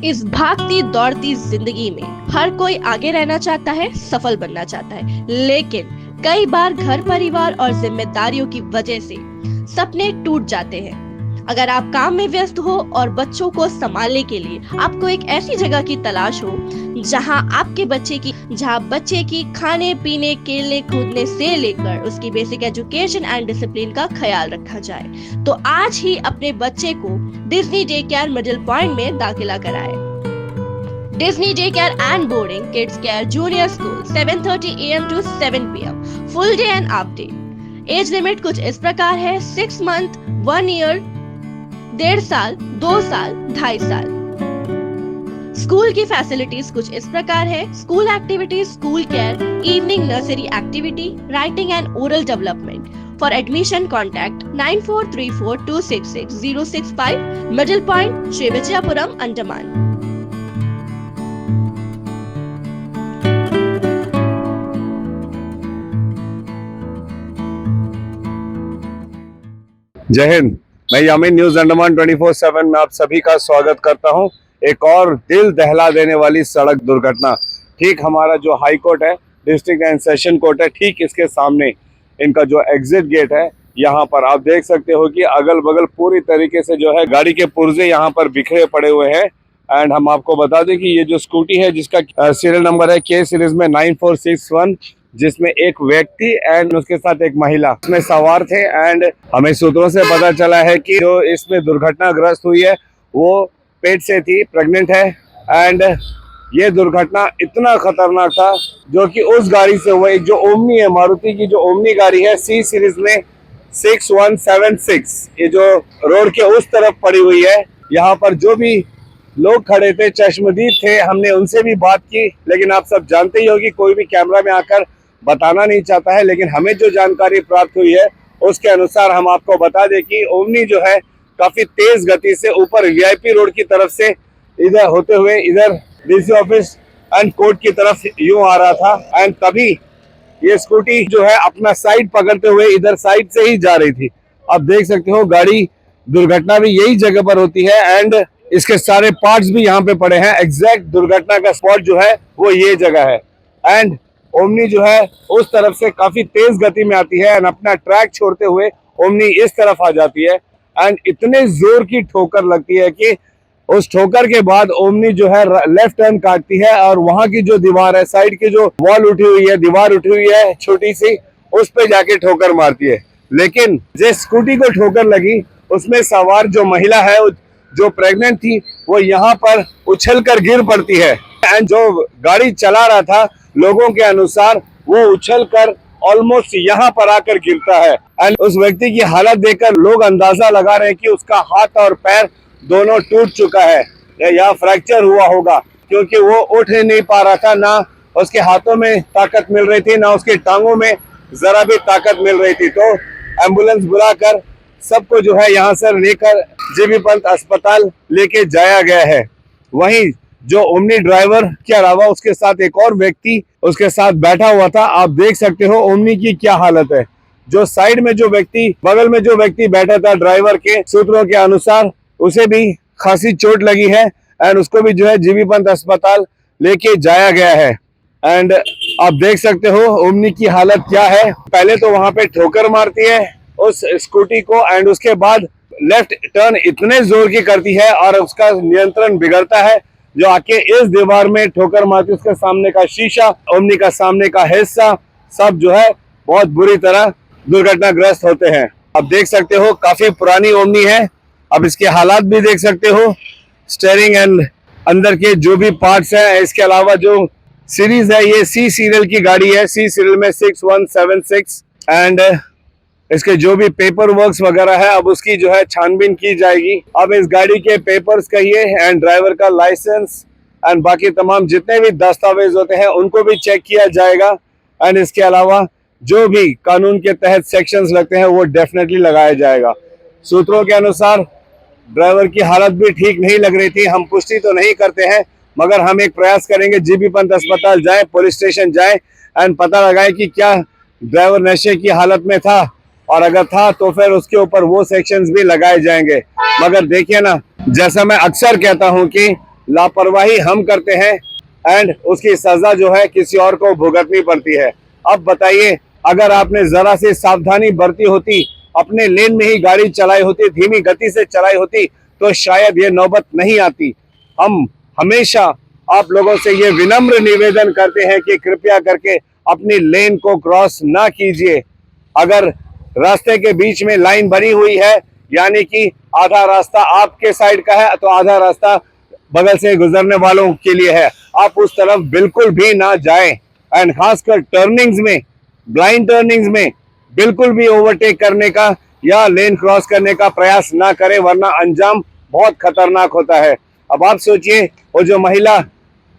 इस भागती दौड़ती जिंदगी में हर कोई आगे रहना चाहता है, सफल बनना चाहता है, लेकिन कई बार घर परिवार और जिम्मेदारियों की वजह से सपने टूट जाते हैं। अगर आप काम में व्यस्त हो और बच्चों को संभालने के लिए आपको एक ऐसी जगह की तलाश हो जहां बच्चे की खाने पीने खेलने कूदने से लेकर उसकी बेसिक एजुकेशन एंड डिसिप्लिन का ख्याल रखा जाए, तो आज ही अपने बच्चे को Disney day care middle point में दाखिला कराएं। Disney day care and boarding kids care junior school 7:30 AM to 7 PM, full day and half day. Age limit कुछ इस प्रकार है: 6 मंथ, 1 ईयर, 1.5 साल, 2 साल, 2.5 साल। स्कूल की फैसिलिटीज कुछ इस प्रकार है: school activities, school care, evening nursery activity, writing and oral development. For admission contact 9434266065, middle point, Shri Vijayapuram, Andaman. जय हिंद। मैं यामीन न्यूज अंडमान 24/7 में आप सभी का स्वागत करता हूं। एक और दिल दहला देने वाली सड़क दुर्घटना। ठीक हमारा जो हाई कोर्ट है, डिस्ट्रिक्ट एंड सेशन कोर्ट है, ठीक इसके सामने इनका जो एग्जिट गेट है, यहाँ पर आप देख सकते हो कि अगल बगल पूरी तरीके से जो है गाड़ी के पुर्जे यहाँ पर बिखरे पड़े हुए हैं। एंड हम आपको बता दें कि ये जो स्कूटी है जिसका सीरियल नंबर है K सीरीज में 9461, जिसमें एक व्यक्ति एंड उसके साथ एक महिला उसमें सवार थे। एंड हमें सूत्रों से पता चला है कि जो इसमें दुर्घटनाग्रस्त हुई है वो पेट से थी, प्रेग्नेंट है। एंड ये दुर्घटना इतना खतरनाक था जो कि उस गाड़ी से हुआ। एक जो ओमनी है, मारुति की जो ओमनी गाड़ी है C सीरीज में 6176, ये जो रोड के उस तरफ पड़ी हुई है। यहाँ पर जो भी लोग खड़े थे, चश्मदीद थे, हमने उनसे भी बात की, लेकिन आप सब जानते ही हो कि कोई भी कैमरा में आकर बताना नहीं चाहता है। लेकिन हमें जो जानकारी प्राप्त हुई है उसके अनुसार हम आपको बता दें कि ओमनी जो है काफी तेज गति से ऊपर VIP रोड की तरफ से इधर होते हुए इधर DC ऑफिस एंड कोर्ट की तरफ यूं आ रहा था। एंड तभी ये स्कूटी जो है अपना साइड पकड़ते हुए इधर साइड से ही जा रही थी। आप देख सकते हो गाड़ी दुर्घटना भी यही जगह पर होती है एंड इसके सारे पार्ट्स भी यहाँ पे पड़े हैं। एग्जैक्ट दुर्घटना का स्पॉट जो है वो ये जगह है। एंड ओमनी जो है उस तरफ से काफी तेज गति में आती है एंड अपना ट्रैक छोड़ते हुए ओमनी इस तरफ आ जाती है। एंड इतने जोर की ठोकर लगती है कि उस ठोकर के बाद ओमनी जो है लेफ्ट टर्न काटती है और वहां की जो दीवार है, साइड की जो वॉल उठी हुई है, दीवार उठी हुई है छोटी सी, उस पे जाके ठोकर मारती है। लेकिन जिस स्कूटी को ठोकर लगी उसमें सवार जो महिला है, जो प्रेग्नेंट थी, वो यहाँ पर उछलकर गिर पड़ती है। एंड जो गाड़ी चला रहा था, लोगों के अनुसार वो उछलकर ऑलमोस्ट यहाँ पर आकर गिरता है। एंड उस व्यक्ति की हालत देखकर लोग अंदाजा लगा रहे हैं कि उसका हाथ और पैर दोनों टूट चुका है या फ्रैक्चर हुआ होगा, क्योंकि वो उठ नहीं पा रहा था। ना उसके हाथों में ताकत मिल रही थी, ना उसकी टांगों में जरा भी ताकत मिल रही थी। तो एम्बुलेंस बुलाकर सबको जो है यहाँ से लेकर JB पंत अस्पताल लेके जाया गया है। वहीं जो ओमनी ड्राइवर के अलावा उसके साथ एक और व्यक्ति उसके साथ बैठा हुआ था। आप देख सकते हो ओमनी की क्या हालत है। जो साइड में जो व्यक्ति, बगल में जो व्यक्ति बैठा था ड्राइवर के सूत्रों के अनुसार, उसे भी खासी चोट लगी है एंड उसको भी जो है JB पंत अस्पताल लेके जाया गया है। एंड आप देख सकते हो ओमनी की हालत क्या है। पहले तो वहां पे ठोकर मारती है उस स्कूटी को एंड उसके बाद लेफ्ट टर्न इतने जोर की करती है और उसका नियंत्रण बिगड़ता है, जो आके इस दीवार में ठोकर मारती है। उसके सामने का शीशा, ओमनी का सामने का हिस्सा सब जो है बहुत बुरी तरह दुर्घटनाग्रस्त होते हैं। आप देख सकते हो काफी पुरानी ओमनी है। अब इसके हालात भी देख सकते हो, स्टीयरिंग एंड अंदर के जो भी पार्ट्स हैं। इसके अलावा जो सीरीज है, ये C सीरियल की गाड़ी है, C सीरियल में 6176। एंड इसके जो भी पेपर वर्क्स वगैरह है, अब उसकी जो है छानबीन की जाएगी। अब इस गाड़ी के पेपर्स कहिए एंड ड्राइवर का लाइसेंस एंड बाकी तमाम जितने भी दस्तावेज होते हैं उनको भी चेक किया जाएगा। एंड इसके अलावा जो भी कानून के तहत सेक्शंस लगते हैं वो डेफिनेटली लगाया जाएगा। सूत्रों के अनुसार ड्राइवर की हालत भी ठीक नहीं लग रही थी। हम पुष्टि तो नहीं करते हैं, मगर हम एक प्रयास करेंगे, JB पंत अस्पताल जाए, पुलिस स्टेशन जाए एंड पता लगाए कि क्या ड्राइवर नशे की हालत में था, और अगर था तो फिर उसके ऊपर वो सेक्शंस भी लगाए जाएंगे। मगर देखिए ना, जैसा मैं अक्सर कहता हूं कि लापरवाही हम करते हैं एंड उसकी सजा जो है किसी और को भुगतनी पड़ती है। अब बताइए, अगर आपने जरा सी सावधानी बरती होती, अपने लेन में ही गाड़ी चलाई होती, धीमी गति से चलाई होती, तो शायद ये नौबत नहीं आती। हम हमेशा आप लोगों से ये विनम्र निवेदन करते हैं कि कृपया करके अपनी लेन को क्रॉस ना कीजिए। अगर रास्ते के बीच में लाइन बनी हुई है, यानी कि आधा रास्ता आपके साइड का है तो आधा रास्ता बगल से गुजरने वालों के लिए है, आप उस तरफ बिल्कुल भी ना जाएं। एंड खासकर टर्निंग्स में, ब्लाइंड टर्निंग्स में बिल्कुल भी ओवरटेक करने का या लेन क्रॉस करने का प्रयास ना करें, वरना अंजाम बहुत खतरनाक होता है। अब आप सोचिए, वो जो महिला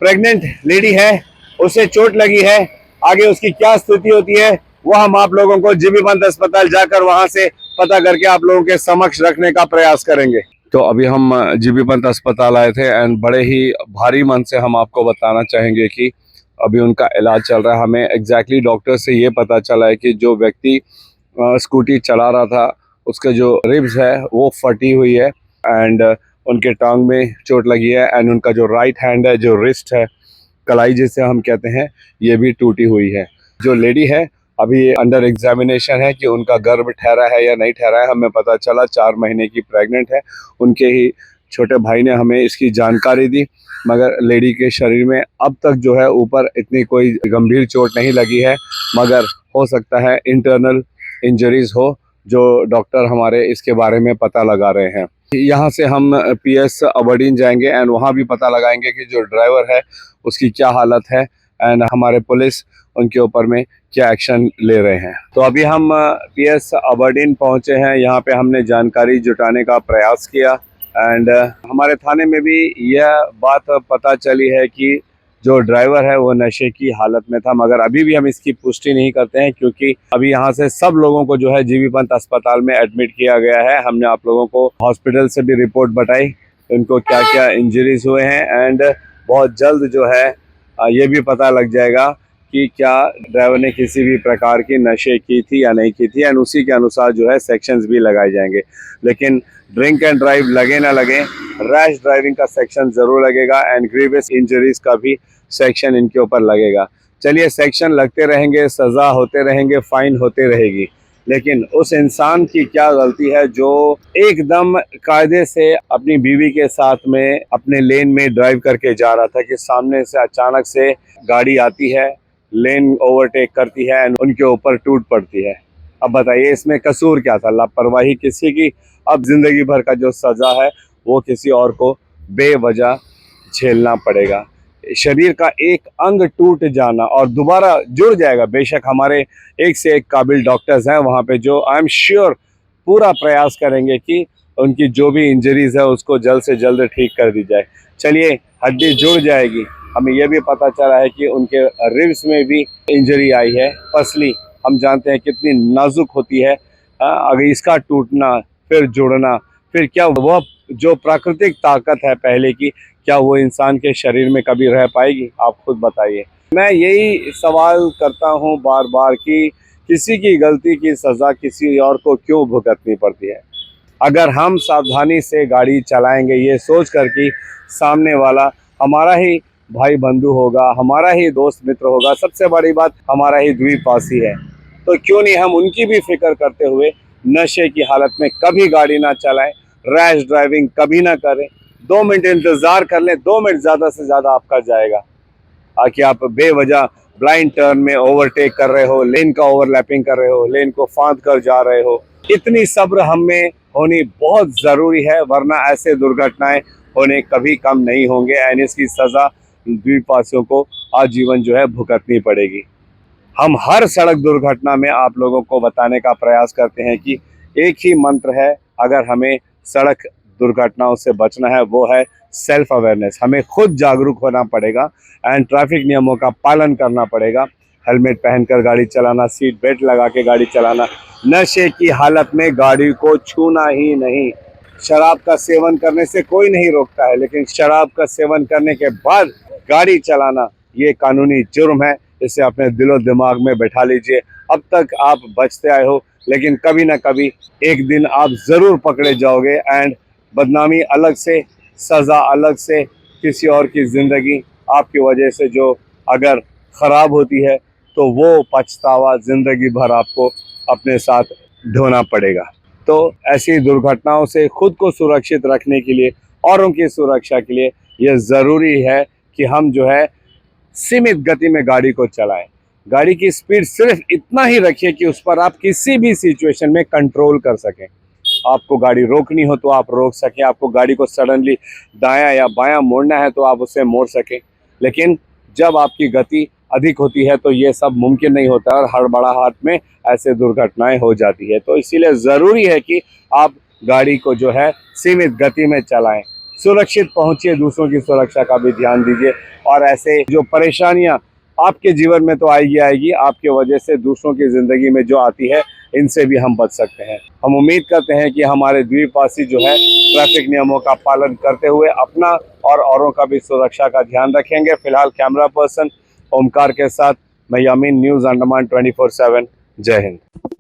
प्रेग्नेंट लेडी है, उसे चोट लगी है, आगे उसकी क्या स्थिति होती है वो हम आप लोगों को जीबी पंत अस्पताल जाकर वहां से पता करके आप लोगों के समक्ष रखने का प्रयास करेंगे। तो अभी हम जीबी पंत अस्पताल आए थे एंड बड़े ही भारी मन से हम आपको बताना चाहेंगे कि अभी उनका इलाज चल रहा है। हमें एग्जैक्टली डॉक्टर से ये पता चला है कि जो व्यक्ति स्कूटी चला रहा था, उसके जो रिब्स है वो फटी हुई है एंड उनके टांग में चोट लगी है एंड उनका जो राइट हैंड है, जो रिस्ट है, कलाई जिसे हम कहते हैं, ये भी टूटी हुई है। जो लेडी है अभी अंडर एग्जामिनेशन है कि उनका गर्भ ठहरा है या नहीं ठहरा है। हमें पता चला 4 महीने की प्रेग्नेंट है। उनके ही छोटे भाई ने हमें इसकी जानकारी दी, मगर लेडी के शरीर में अब तक जो है ऊपर इतनी कोई गंभीर चोट नहीं लगी है, मगर हो सकता है इंटरनल इंजरीज हो, जो डॉक्टर हमारे इसके बारे में पता लगा रहे हैं। यहाँ से हम पीएस अबरडीन जाएंगे एंड वहाँ भी पता लगाएंगे कि जो ड्राइवर है उसकी क्या हालत है एंड हमारे पुलिस उनके ऊपर में क्या एक्शन ले रहे हैं। तो अभी हम पीएस अबरडीन पहुँचे हैं। यहाँ पे हमने जानकारी जुटाने का प्रयास किया एंड हमारे थाने में भी यह बात पता चली है कि जो ड्राइवर है वो नशे की हालत में था, मगर अभी भी हम इसकी पुष्टि नहीं करते हैं क्योंकि अभी यहाँ से सब लोगों को जो है जीबी पंत अस्पताल में एडमिट किया गया है। हमने आप लोगों को हॉस्पिटल से भी रिपोर्ट बताई, उनको क्या क्या इंजरीज हुए हैं एंड बहुत जल्द जो है ये भी पता लग जाएगा कि क्या ड्राइवर ने किसी भी प्रकार की नशे की थी या नहीं की थी एंड उसी के अनुसार जो है सेक्शंस भी लगाए जाएंगे। लेकिन ड्रिंक एंड ड्राइव लगे ना लगे, रैश ड्राइविंग का सेक्शन ज़रूर लगेगा एंड ग्रीवियस इंजरीज का भी सेक्शन इनके ऊपर लगेगा। चलिए, सेक्शन लगते रहेंगे, सज़ा होते रहेंगे, फाइन होते रहेगी, लेकिन उस इंसान की क्या गलती है जो एकदम कायदे से अपनी बीवी के साथ में अपने लेन में ड्राइव करके जा रहा था कि सामने से अचानक से गाड़ी आती है, लेन ओवरटेक करती है एंड उनके ऊपर टूट पड़ती है। अब बताइए इसमें कसूर क्या था? लापरवाही किसी की। अब जिंदगी भर का जो सजा है वो किसी और को बेवजह झेलना पड़ेगा। शरीर का एक अंग टूट जाना और दोबारा जुड़ जाएगा। बेशक हमारे एक से एक काबिल डॉक्टर्स हैं वहाँ पे जो आई एम श्योर पूरा प्रयास करेंजरी कि उनकी जो भी इंजरीज है उसको जल्द से जल्द ठीक कर दी जाए। चलिए, हड्डी जुड़ जाएगी। हमें यह भी पता चला है कि उनके रिब्स में भी इंजरी आई है, पसली। हम जानते हैं कितनी नाजुक होती है। अगर इसका टूटना फिर जुड़ना, फिर क्या वह जो प्राकृतिक ताकत है पहले की, क्या वो इंसान के शरीर में कभी रह पाएगी? आप खुद बताइए। मैं यही सवाल करता हूँ बार बार कि किसी की गलती की सज़ा किसी और को क्यों भुगतनी पड़ती है? अगर हम सावधानी से गाड़ी चलाएंगे ये सोच कर कि सामने वाला हमारा ही भाई बंधु होगा, हमारा ही दोस्त मित्र होगा, सबसे बड़ी बात हमारा ही द्विपासी है, तो क्यों नहीं हम उनकी भी फिक्र करते हुए नशे की हालत में कभी गाड़ी ना चलाएं, रैश ड्राइविंग कभी ना करें। 2 मिनट इंतज़ार कर लें, 2 मिनट ज़्यादा से ज़्यादा आपका जाएगा। कि आप बेवजह ब्लाइंड टर्न में ओवरटेक कर रहे हो, लेन का ओवरलैपिंग कर रहे हो, लेन को फांद कर जा रहे हो। इतनी सब्र हम में होनी बहुत ज़रूरी है, वरना ऐसे दुर्घटनाएं होने कभी कम नहीं होंगे एंड इसकी सज़ा द्वीपवासियों को आजीवन जो है भुगतनी पड़ेगी। हम हर सड़क दुर्घटना में आप लोगों को बताने का प्रयास करते हैं कि एक ही मंत्र है अगर हमें सड़क दुर्घटनाओं से बचना है, वो है सेल्फ अवेयरनेस। हमें खुद जागरूक होना पड़ेगा एंड ट्रैफिक नियमों का पालन करना पड़ेगा। हेलमेट पहनकर गाड़ी चलाना, सीट बेल्ट लगा के गाड़ी चलाना, नशे की हालत में गाड़ी को छूना ही नहीं। शराब का सेवन करने से कोई नहीं रोकता है, लेकिन शराब का सेवन करने के बाद गाड़ी चलाना ये कानूनी जुर्म है। इसे अपने दिलो दिमाग में बैठा लीजिए। अब तक आप बचते आए हो, लेकिन कभी ना कभी एक दिन आप ज़रूर पकड़े जाओगे एंड बदनामी अलग से, सज़ा अलग से, किसी और की ज़िंदगी आपकी वजह से जो अगर ख़राब होती है तो वो पछतावा ज़िंदगी भर आपको अपने साथ ढोना पड़ेगा। तो ऐसी दुर्घटनाओं से खुद को सुरक्षित रखने के लिए, औरों की सुरक्षा के लिए ये ज़रूरी है कि हम जो है सीमित गति में गाड़ी को चलाएं। गाड़ी की स्पीड सिर्फ इतना ही रखिए कि उस पर आप किसी भी सिचुएशन में कंट्रोल कर सकें। आपको गाड़ी रोकनी हो तो आप रोक सकें, आपको गाड़ी को सडनली दायां या बायां मोड़ना है तो आप उसे मोड़ सकें। लेकिन जब आपकी गति अधिक होती है तो ये सब मुमकिन नहीं होता और हड़बड़ाहट में ऐसे दुर्घटनाएं हो जाती है। तो इसीलिए ज़रूरी है कि आप गाड़ी को जो है सीमित गति में चलाएं, सुरक्षित पहुंचिए, दूसरों की सुरक्षा का भी ध्यान दीजिए। और ऐसे जो परेशानियां आपके जीवन में तो आएगी, आपके वजह से दूसरों की ज़िंदगी में जो आती है, इनसे भी हम बच सकते हैं। हम उम्मीद करते हैं कि हमारे द्वीपवासी जो है ट्रैफिक नियमों का पालन करते हुए अपना और औरों का भी सुरक्षा का ध्यान रखेंगे। फिलहाल कैमरा पर्सन ओमकार के साथ मैं यामीन, न्यूज़ अंडमान 24/7। जय हिंद।